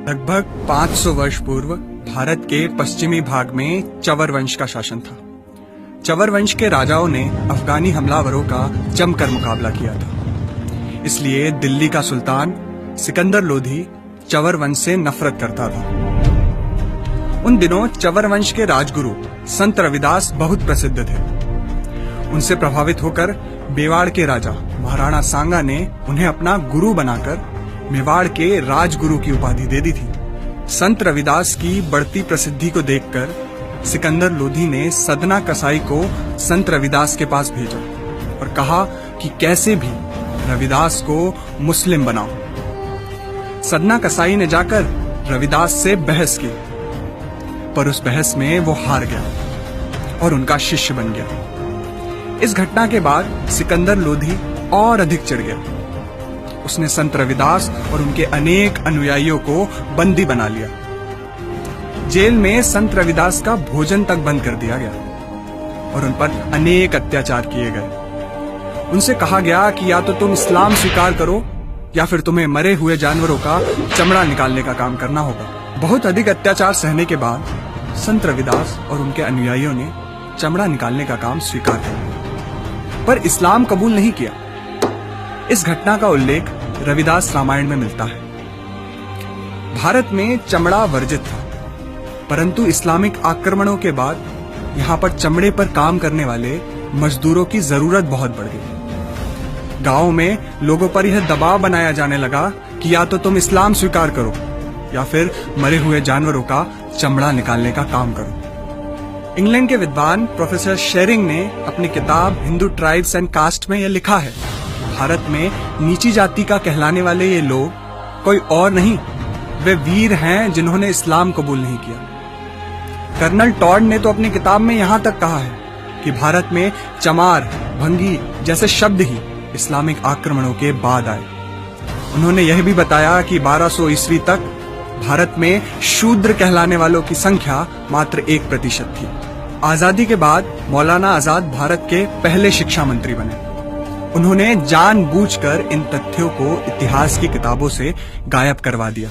लगभग 500 वर्ष पूर्व भारत के पश्चिमी भाग में चवर वंश का शासन था। चवर वंश के राजाओं ने अफगानी हमलावरों का जमकर मुकाबला किया था। इसलिए दिल्ली का सुल्तान सिकंदर लोधी चवर वंश से नफरत करता था। उन दिनों चवर वंश के राजगुरु संत रविदास बहुत प्रसिद्ध थे। उनसे प्रभावित होकर मेवाड़ के राजा महाराणा सांगा ने उन्हें अपना गुरु बनाकर मेवाड़ के राजगुरु की उपाधि दे दी थी। संत रविदास की बढ़ती प्रसिद्धि को देखकर सिकंदर लोधी ने सदना कसाई को संत रविदास के पास भेजा और कहा कि कैसे भी रविदास को मुस्लिम बनाओ। सदना कसाई ने जाकर रविदास से बहस की, पर उस बहस में वो हार गया और उनका शिष्य बन गया। इस घटना के बाद सिकंदर लोधी और अधिक चिढ़ गया। उसने संत रविदास और उनके अनेक अनुयायियों को बंदी बना लिया। जेल में संत रविदास का भोजन तक बंद कर दिया गया और उन पर अनेक अत्याचार किए गए। उनसे कहा गया कि या तो तुम इस्लाम स्वीकार करो या फिर तुम्हें मरे हुए जानवरों का चमड़ा निकालने का काम करना होगा। बहुत अधिक अत्याचार सहने के बाद संत रविदास और उनके अनुयायियों ने चमड़ा निकालने का काम स्वीकार किया, पर इस्लाम कबूल नहीं किया। इस घटना का उल्लेख रविदास रामायण में मिलता है। भारत में चमड़ा वर्जित था, परंतु इस्लामिक आक्रमणों के बाद यहाँ पर चमड़े पर काम करने वाले मजदूरों की जरूरत बहुत बढ़ गई। गांवों में लोगों पर यह दबाव बनाया जाने लगा कि या तो तुम इस्लाम स्वीकार करो या फिर मरे हुए जानवरों का चमड़ा निकालने का काम करो। इंग्लैंड के विद्वान प्रोफेसर शेरिंग ने अपनी किताब हिंदू ट्राइब्स एंड कास्ट में यह लिखा है, भारत में नीची जाति का कहलाने वाले ये लोग कोई और नहीं, वे वीर हैं जिन्होंने इस्लाम कबूल नहीं किया। कर्नल टॉड ने तो अपनी किताब में यहां तक कहा है कि भारत में चमार, भंगी जैसे शब्द ही इस्लामिक आक्रमणों के बाद आए। उन्होंने यह भी बताया कि 1200 ईस्वी तक भारत में शूद्र कहलाने वालों की संख्या मात्र 1% थी। आजादी के बाद मौलाना आजाद भारत के पहले शिक्षा मंत्री बने। उन्होंने जानबूझकर इन तथ्यों को इतिहास की किताबों से गायब करवा दिया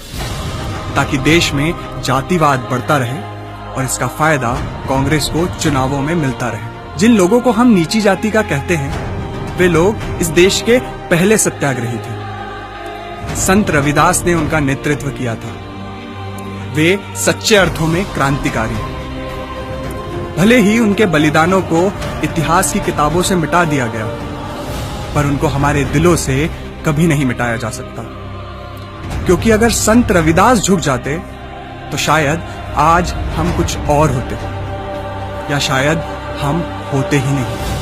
ताकि देश में जातिवाद बढ़ता रहे और इसका फायदा कांग्रेस को चुनावों में मिलता रहे। जिन लोगों को हम नीची जाति का कहते हैं, वे लोग इस देश के पहले सत्याग्रही थे। संत रविदास ने उनका नेतृत्व किया था। वे सच्चे अर्थों में क्रांतिकारी हैं। भले ही उनके बलिदानों को इतिहास की किताबों से मिटा दिया गया, पर उनको हमारे दिलों से कभी नहीं मिटाया जा सकता, क्योंकि अगर संत रविदास झुक जाते तो शायद आज हम कुछ और होते, या शायद हम होते ही नहीं।